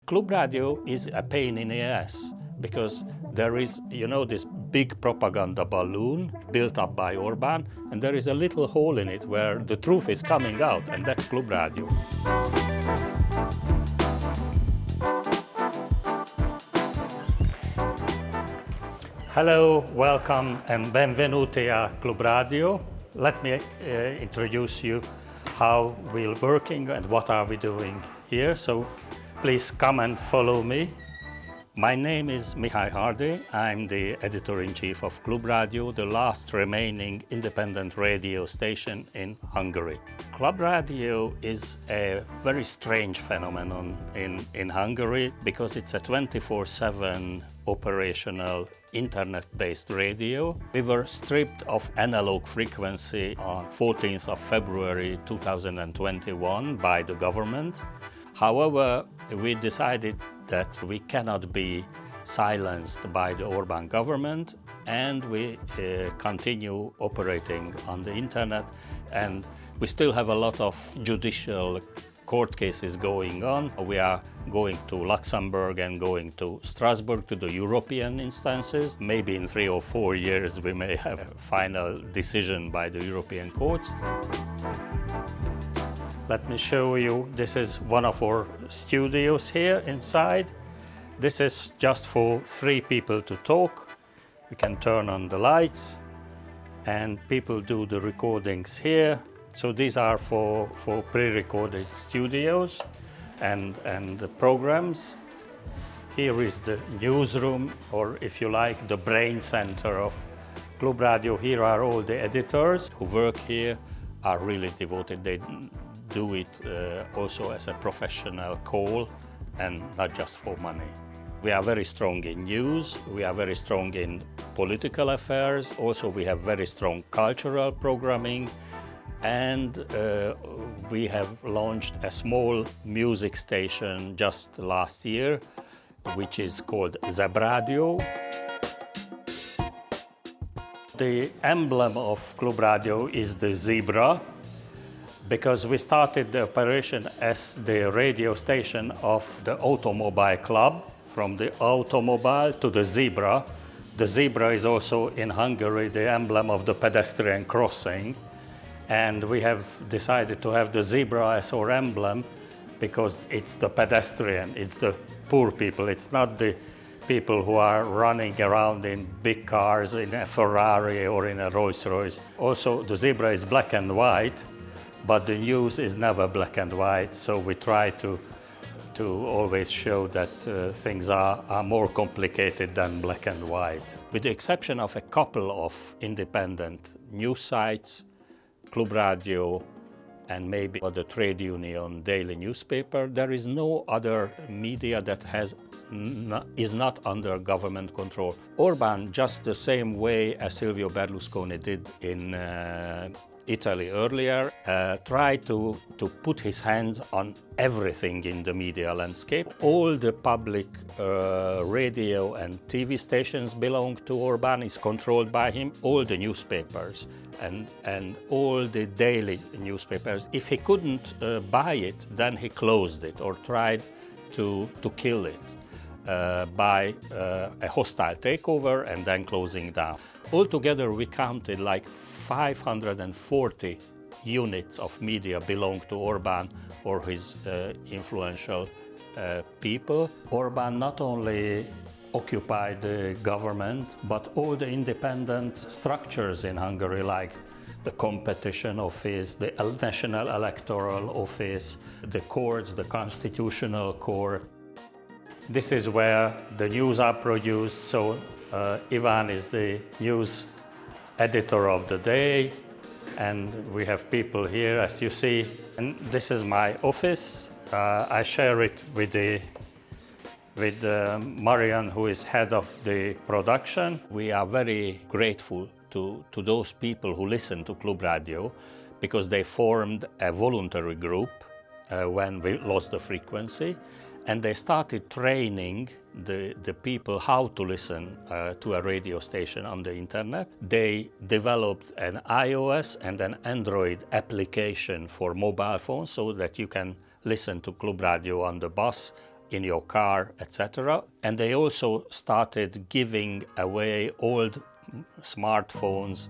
Klubrádió is a pain in the ass because there is, this big propaganda balloon built up by Orban, and there is a little hole in it where the truth is coming out, and that's Klubrádió. Hello, welcome, and benvenuti a Klubrádió. Let me introduce you how we're working and what are we doing here. So please come and follow me. My name is Mihály Hardy. I'm the editor-in-chief of Klubrádió, the last remaining independent radio station in Hungary. Klubrádió is a very strange phenomenon in Hungary because it's a 24/7 operational internet-based radio. We were stripped of analog frequency on 14th of February 2021 by the government. However, we decided that we cannot be silenced by the Orban government, and we continue operating on the internet, and we still have a lot of judicial court cases going on. We are going to Luxembourg and going to Strasbourg, to the European instances. Maybe in 3 or 4 years we may have a final decision by the European courts. Let me show you, this is one of our studios here inside. This is just for 3 people to talk. We can turn on the lights and people do the recordings here. So these are for pre-recorded studios and the programs. Here is the newsroom, or if you like, the brain center of Klubrádió. Here are all the editors who work here, are really devoted. They do it also as a professional call and not just for money. We are very strong in news, we are very strong in political affairs, also we have very strong cultural programming, and we have launched a small music station just last year, which is called Zebrádió. The emblem of Klubrádió is the zebra, because we started the operation as the radio station of the automobile club, from the automobile to the zebra. The zebra is also in Hungary the emblem of the pedestrian crossing, and we have decided to have the zebra as our emblem because it's the pedestrian, it's the poor people, it's not the people who are running around in big cars, in a Ferrari or in a Rolls-Royce. Also, the zebra is black and white, but the news is never black and white, so we try to always show that things are more complicated than black and white. With the exception of a couple of independent news sites, Klubrádió and maybe the trade union daily newspaper, there is no other media that is not under government control. Orban, just the same way as Silvio Berlusconi did in Italy earlier, tried to put his hands on everything in the media landscape. All the public radio and TV stations belong to Orban, is controlled by him, all the newspapers and all the daily newspapers. If he couldn't buy it, then he closed it or tried to kill it by a hostile takeover and then closing down. Altogether, we counted like 540 units of media belong to Orban or his influential people. Orban not only occupied the government, but all the independent structures in Hungary, like the competition office, the national electoral office, the courts, the constitutional court. This is where the news are produced. So Ivan is the news editor of the day, and we have people here, as you see. And this is my office. I share it with Marian, who is head of the production. We are very grateful to those people who listen to Klubrádió, because they formed a voluntary group when we lost the frequency, and they started training the people how to listen to a radio station on the internet. They developed an iOS and an Android application for mobile phones so that you can listen to Klubrádió on the bus, in your car, etc. And they also started giving away old smartphones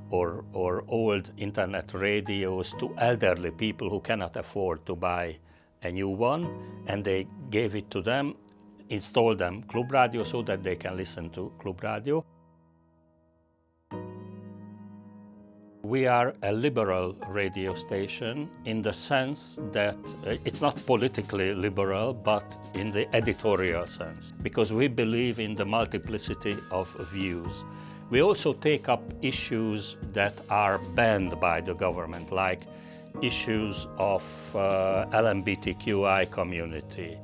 or old internet radios to elderly people who cannot afford to buy a new one, and they gave it to them, installed them Klubrádió so that they can listen to Klubrádió. We are a liberal radio station in the sense that it's not politically liberal, but in the editorial sense, because we believe in the multiplicity of views. We also take up issues that are banned by the government, like issues of LGBTQI community,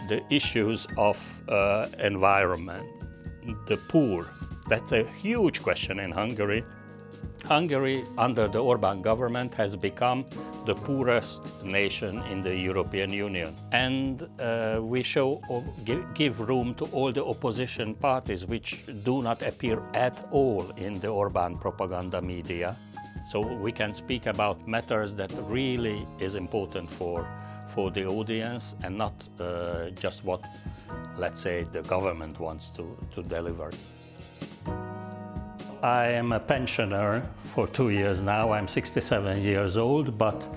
the issues of environment, the poor. That's a huge question in Hungary. Hungary, under the Orban government, has become the poorest nation in the European Union. And we give room to all the opposition parties which do not appear at all in the Orban propaganda media. So we can speak about matters that really is important for the audience and not just what, let's say, the government wants to deliver. I am a pensioner for 2 years now. I'm 67 years old, but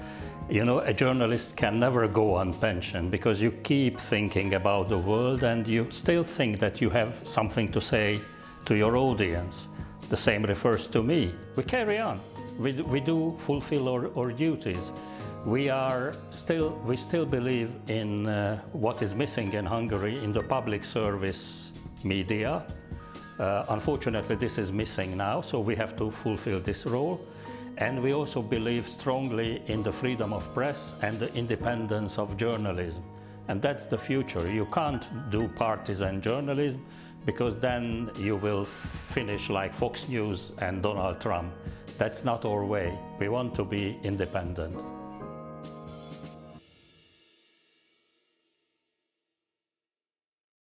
you know, a journalist can never go on pension because you keep thinking about the world and you still think that you have something to say to your audience. The same refers to me. We carry on. We do fulfill our duties. We still believe in what is missing in Hungary in the public service media. Unfortunately, this is missing now, so we have to fulfill this role. And we also believe strongly in the freedom of press and the independence of journalism. And that's the future. You can't do partisan journalism because then you will finish like Fox News and Donald Trump. That's not our way. We want to be independent.